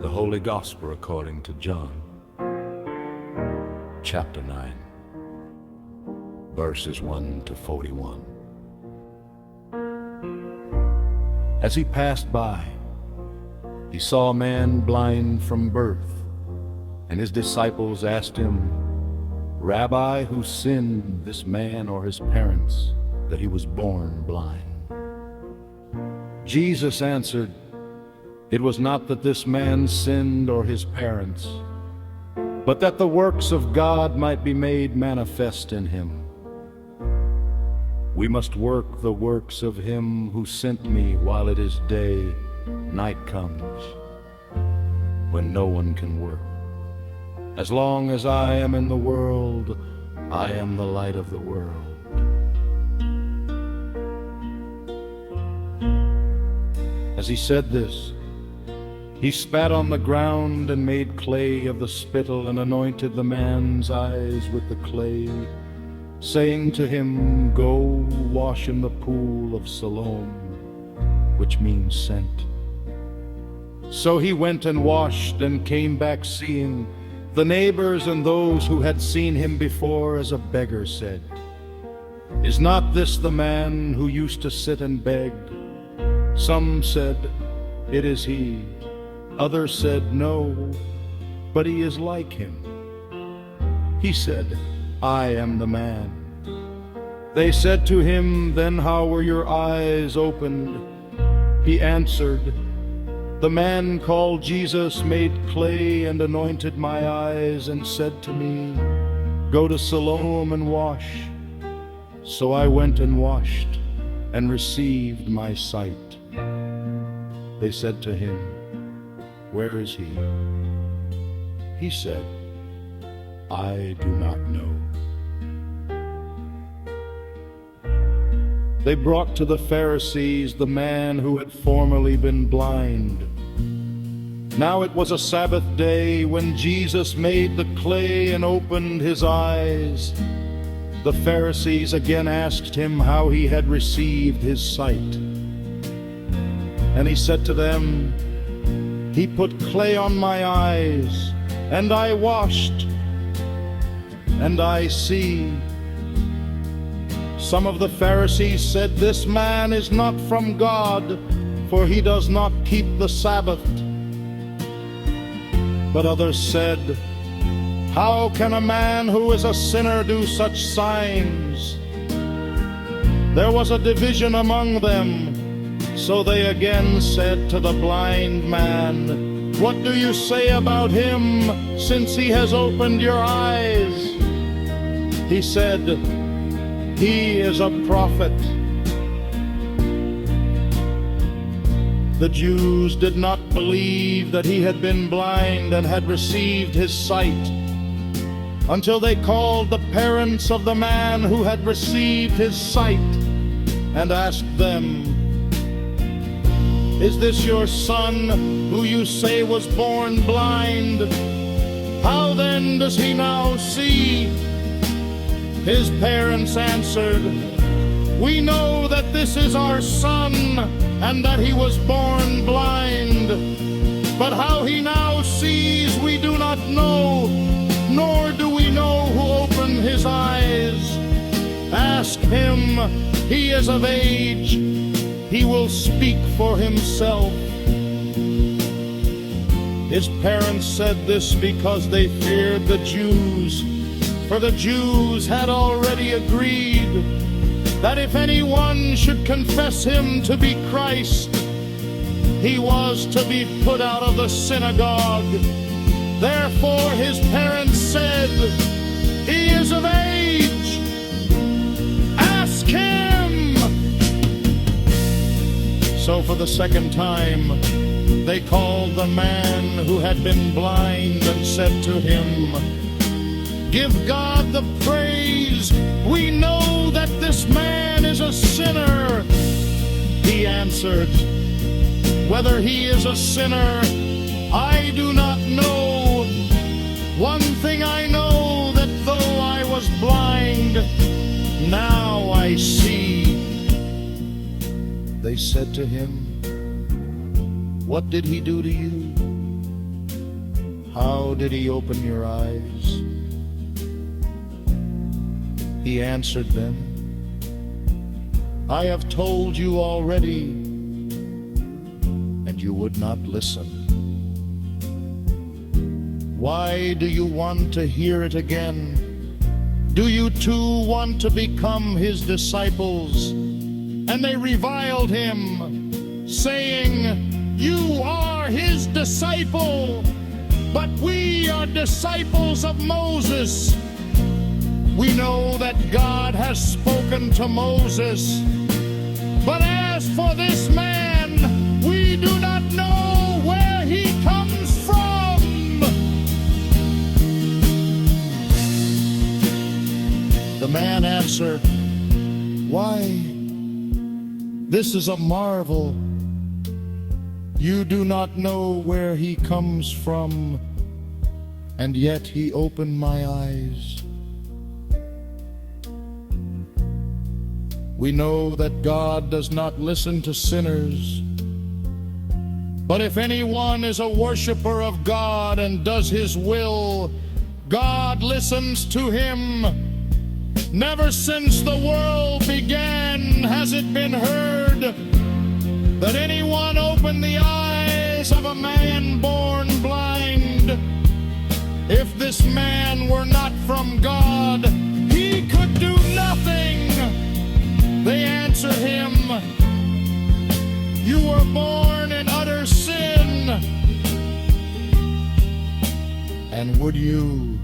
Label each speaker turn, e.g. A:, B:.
A: The Holy Gospel according to John, chapter 9, verses 1 to 41. As he passed by, he saw a man blind from birth, and his disciples asked him, "Rabbi, who sinned, this man or his parents, that he was born blind?" Jesus answered, "It was not that this man sinned or his parents, but that the works of God might be made manifest in him. We must work the works of him who sent me while it is day. Night comes, when no one can work. As long as I am in the world, I am the light of the world." As he said this, he spat on the ground and made clay of the spittle and anointed the man's eyes with the clay, saying to him, "Go wash in the Pool of Siloam," which means sent. So he went and washed and came back seeing. The neighbors and those who had seen him before as a beggar said, "Is not this the man who used to sit and beg?" Some said, "It is he." Others said, "No, but he is like him." He said, "I am the man." They said to him, "Then how were your eyes opened?" He answered, "The man called Jesus made clay and anointed my eyes and said to me, 'Go to Siloam and wash.' So I went and washed and received my sight." They said to him, "Where is he?" He said, "I do not know." They brought to the Pharisees the man who had formerly been blind. Now it was a Sabbath day when Jesus made the clay and opened his eyes. The Pharisees again asked him how he had received his sight. And he said to them, "He put clay on my eyes, and I washed, and I see." Some of the Pharisees said, "This man is not from God, for he does not keep the Sabbath." But others said, "How can a man who is a sinner do such signs?" There was a division among them. So they again said to the blind man, "What do you say about him, since he has opened your eyes?" He said, "He is a prophet." The Jews did not believe that he had been blind and had received his sight, until they called the parents of the man who had received his sight and asked them, "Is this your son, who you say was born blind? How then does he now see?" His parents answered, "We know that this is our son, and that he was born blind. But how he now sees we do not know, nor do we know who opened his eyes. Ask him, he is of age. He will speak for himself." His parents said this because they feared the Jews, for the Jews had already agreed that if anyone should confess him to be Christ, he was to be put out of the synagogue. Therefore his parents said, "He is of age. Ask him." So for the second time, they called the man who had been blind and said to him, "Give God the praise. We know that this man is a sinner." He answered, "Whether he is a sinner, I do not know. One thing I know, that though I was blind, now I see." They said to him, "What did he do to you?" how did he open your eyes? He answered them, I have told you already, and you would not listen. Why do you want to hear it again? Do you too want to become his disciples? And they reviled him, saying, You are his disciple, but we are disciples of Moses. We know that God has spoken to Moses, but as for this man, we do not know where he comes from. The man answered, Why, this is a marvel. You do not know where he comes from, and yet he opened my eyes. We know that God does not listen to sinners, but if anyone is a worshiper of God and does his will, God listens to him. Never since the world began has it been heard that anyone opened the eyes of a man born blind. If this man were not from God, he could do nothing. They answered him, You were born in utter sin, and would you